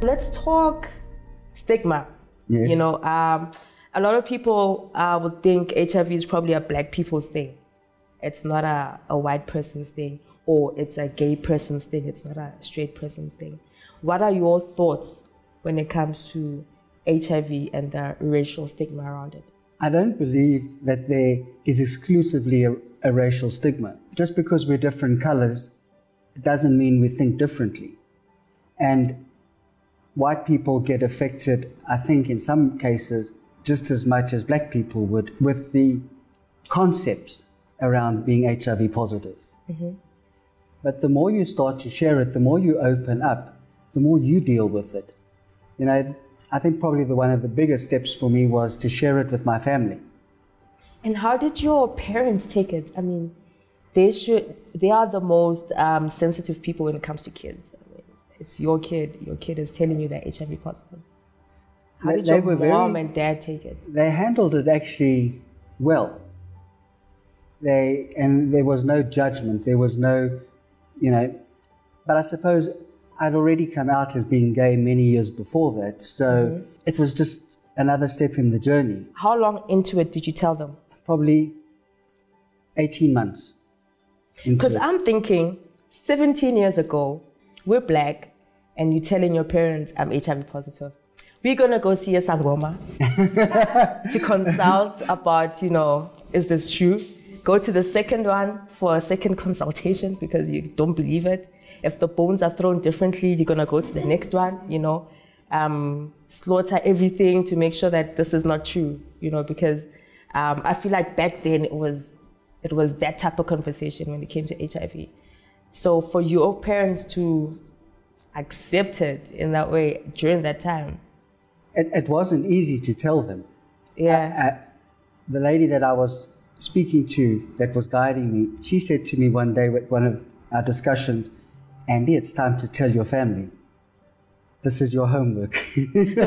let's talk stigma. Yes. You know, a lot of people would think HIV is probably a black people's thing. It's not a white person's thing, or it's a gay person's thing. It's not a straight person's thing. What are your thoughts when it comes to HIV and the racial stigma around it? I don't believe that there is exclusively a racial stigma. Just because we're different colors, it doesn't mean we think differently. And white people get affected, I think, in some cases, just as much as black people would, with the concepts around being HIV positive. Mm-hmm. But the more you start to share it, the more you open up, the more you deal with it. You know, I think probably one of the biggest steps for me was to share it with my family. And how did your parents take it? I mean, they are the most sensitive people when it comes to kids. I mean, it's your kid. Your kid is telling you they're HIV positive. How did your mom and dad take it? They handled it actually well. And there was no judgment. There was no, you know, but I suppose I'd already come out as being gay many years before that. So it was just another step in the journey. How long into it did you tell them? Probably 18 months. Because I'm thinking 17 years ago, we're black and you're telling your parents I'm HIV positive. We're going to go see a Sangoma to consult about, you know, is this true? Go to the second one for a second consultation because you don't believe it. If the bones are thrown differently, you're going to go to the next one, you know, slaughter everything to make sure that this is not true, you know, because I feel like back then it was that type of conversation when it came to HIV. So for your parents to accept it in that way during that time. It wasn't easy to tell them. Yeah. The lady that I was speaking to that was guiding me, she said to me one day with one of our discussions, Andy, it's time to tell your family. This is your homework. And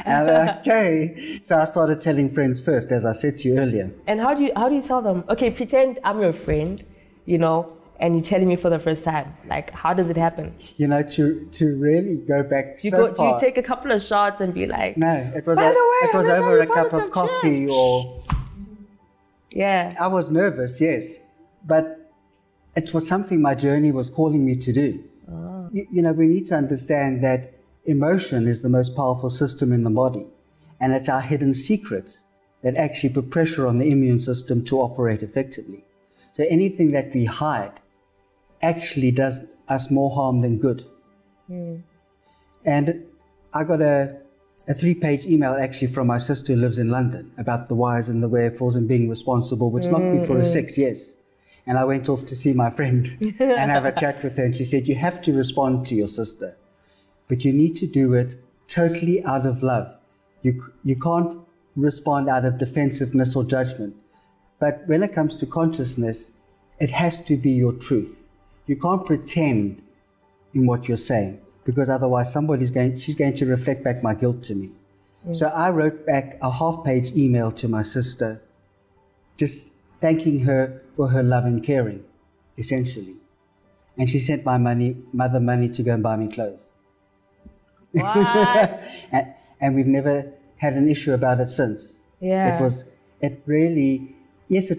I'm like, okay. So I started telling friends first, as I said to you earlier. And how do you tell them? Okay, pretend I'm your friend, you know, and you're telling me for the first time. Like, how does it happen? You know, to really go back so far. Do you take a couple of shots and be like, no, it was over a cup of coffee or... Yeah. I was nervous, yes. But it was something my journey was calling me to do. Oh. You know, we need to understand that emotion is the most powerful system in the body. And it's our hidden secrets that actually put pressure on the immune system to operate effectively. So anything that we hide actually does us more harm than good. Mm. And I got a 3-page email actually from my sister who lives in London about the whys and the wherefores and being responsible, which knocked me for a 6, yes. And I went off to see my friend and have a chat with her. And she said, you have to respond to your sister, but you need to do it totally out of love. You can't respond out of defensiveness or judgment. But when it comes to consciousness, it has to be your truth. You can't pretend in what you're saying, because otherwise she's going to reflect back my guilt to me. Mm. So I wrote back a 1/2-page email to my sister, just thanking her for her love and caring, essentially. And she sent my mother money to go and buy me clothes. What? and we've never had an issue about it since. Yeah. It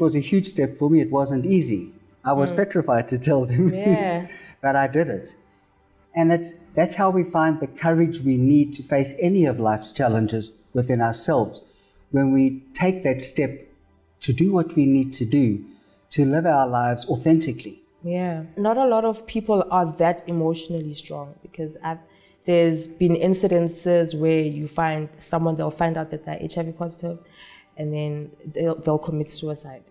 was a huge step for me. It wasn't easy. I was petrified to tell them. Yeah. But I did it. And that's how we find the courage we need to face any of life's challenges within ourselves. When we take that step to do what we need to do, to live our lives authentically. Yeah. Not a lot of people are that emotionally strong, because there's been incidences where you find someone, they'll find out that they're HIV positive, and then they'll commit suicide.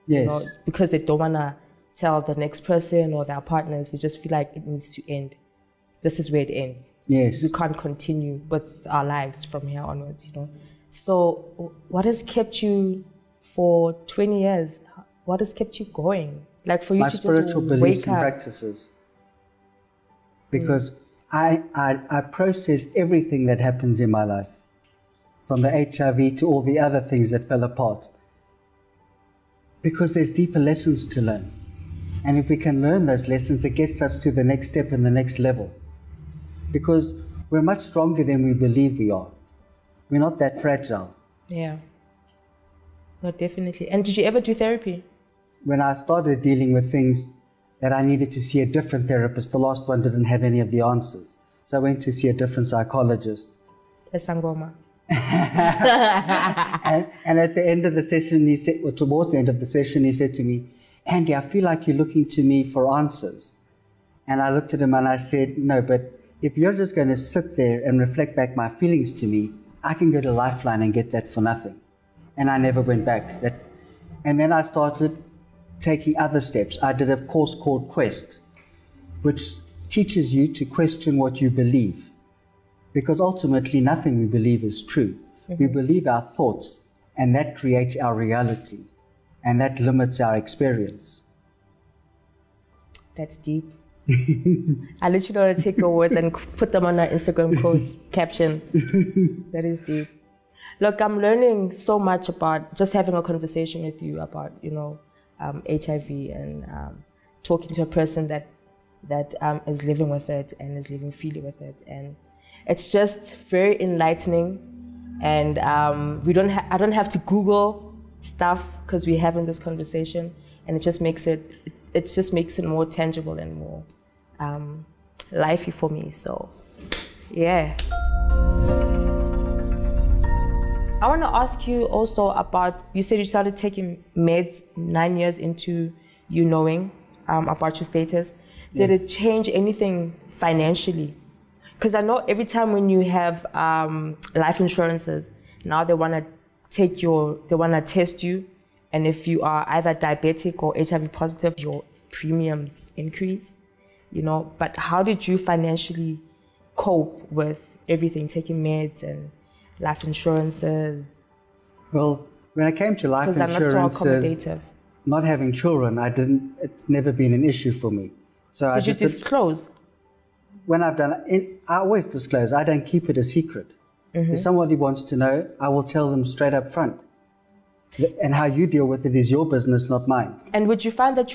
Yes. You know, because they don't want to tell the next person or their partners. They just feel like it needs to end. This is where it ends. Yes. We can't continue with our lives from here onwards, you know. So what has kept you for 20 years? What has kept you going? Like for you my to just spiritual beliefs and wake up. practices. Because I process everything that happens in my life, from the HIV to all the other things that fell apart. Because there's deeper lessons to learn. And if we can learn those lessons, it gets us to the next step and the next level. Because we're much stronger than we believe we are. We're not that fragile. Yeah. No, definitely. And did you ever do therapy? When I started dealing with things that I needed to see a different therapist, the last one didn't have any of the answers. So I went to see a different psychologist. Esangoma. and at the end of the session, he said, or towards the end of the session, he said to me, Andy, I feel like you're looking to me for answers. And I looked at him and I said, no, but if you're just going to sit there and reflect back my feelings to me, I can go to Lifeline and get that for nothing. And I never went back. And then I started taking other steps. I did a course called Quest, which teaches you to question what you believe. Because ultimately, nothing we believe is true. We believe our thoughts, and that creates our reality. And that limits our experience. That's deep. I literally want to take your words and put them on our Instagram quote caption. That is deep. Look, I'm learning so much about just having a conversation with you about, HIV and talking to a person that is living with it and is living freely with it. And it's just very enlightening. And I don't have to Google stuff because we're having this conversation, and it just makes it more tangible and more lifey for me. So, yeah. I want to ask you also about, you said you started taking meds 9 years into you knowing about your status. Did it change anything financially? Because I know every time when you have life insurances, now they want to test you. And if you are either diabetic or HIV positive, your premiums increase, But how did you financially cope with everything, taking meds and life insurances? Well, when I came to life insurances, not having children, it's never been an issue for me. So did you disclose? When I've done it, I always disclose. I don't keep it a secret. If somebody wants to know, I will tell them straight up front. And how you deal with it is your business, not mine. And would you find that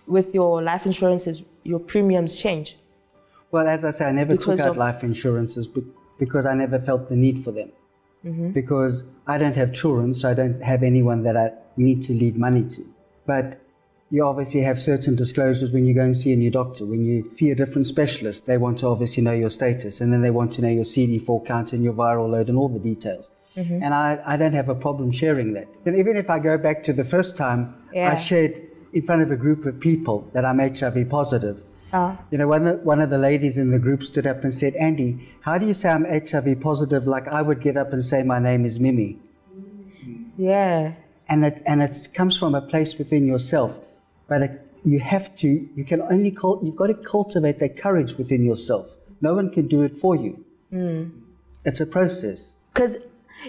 with your life insurances, your premiums change? Well, as I say, I never took out life insurances because I never felt the need for them. Because I don't have children, so I don't have anyone that I need to leave money to. But you obviously have certain disclosures when you go and see a new doctor. When you see a different specialist, they want to obviously know your status, and then they want to know your CD4 count and your viral load and all the details. And I don't have a problem sharing that. And even if I go back to the first time, I shared in front of a group of people that I'm HIV positive. One of the ladies in the group stood up and said, Andy, how do you say I'm HIV positive? Like I would get up and say my name is Mimi. Yeah. And it comes from a place within yourself. But you've got to cultivate that courage within yourself. No one can do it for you. It's a process. Because,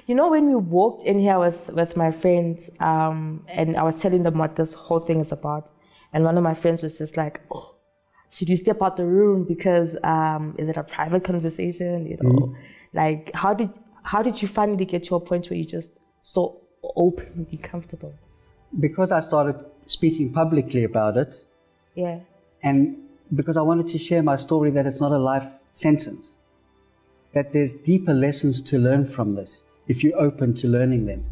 when we walked in here with my friends, and I was telling them what this whole thing is about, and one of my friends was just like, oh, should you step out the room because is it a private conversation? Like how did you finally get to a point where you just so openly comfortable? Because I started speaking publicly about it. Yeah. And because I wanted to share my story that it's not a life sentence. That there's deeper lessons to learn from this if you're open to learning them.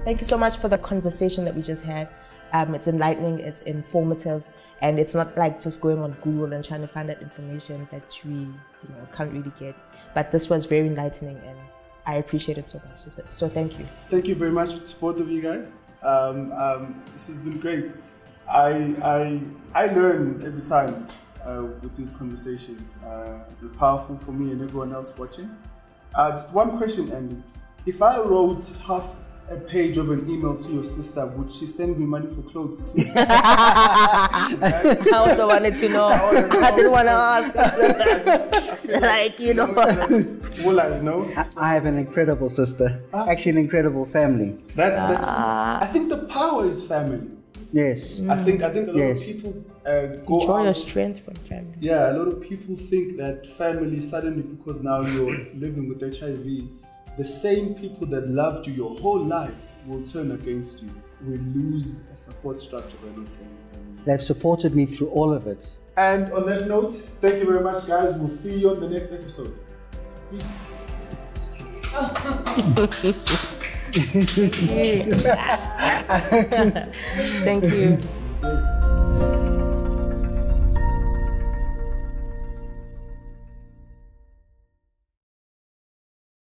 Thank you so much for the conversation that we just had. It's enlightening, it's informative, and it's not like just going on Google and trying to find that information that we can't really get. But this was very enlightening, and I appreciate it so much. So thank you. Thank you very much to both of you guys. This has been great. I learn every time with these conversations. They're powerful for me and everyone else watching. Just one question, Andy. If I wrote half a page of an email to your sister, would she send me money for clothes too? I also wanted to know. I didn't want to ask. Will I know? I have an incredible sister. Actually, an incredible family. That's I think the power is family. Yes. I think a lot of people go draw out. Your strength from family. Yeah, a lot of people think that family suddenly, because now you're living with HIV, the same people that loved you your whole life will turn against you. We lose a support structure by not telling family. They've supported me through all of it. And on that note, thank you very much, guys. We'll see you on the next episode. Peace. Thank you. Thank you.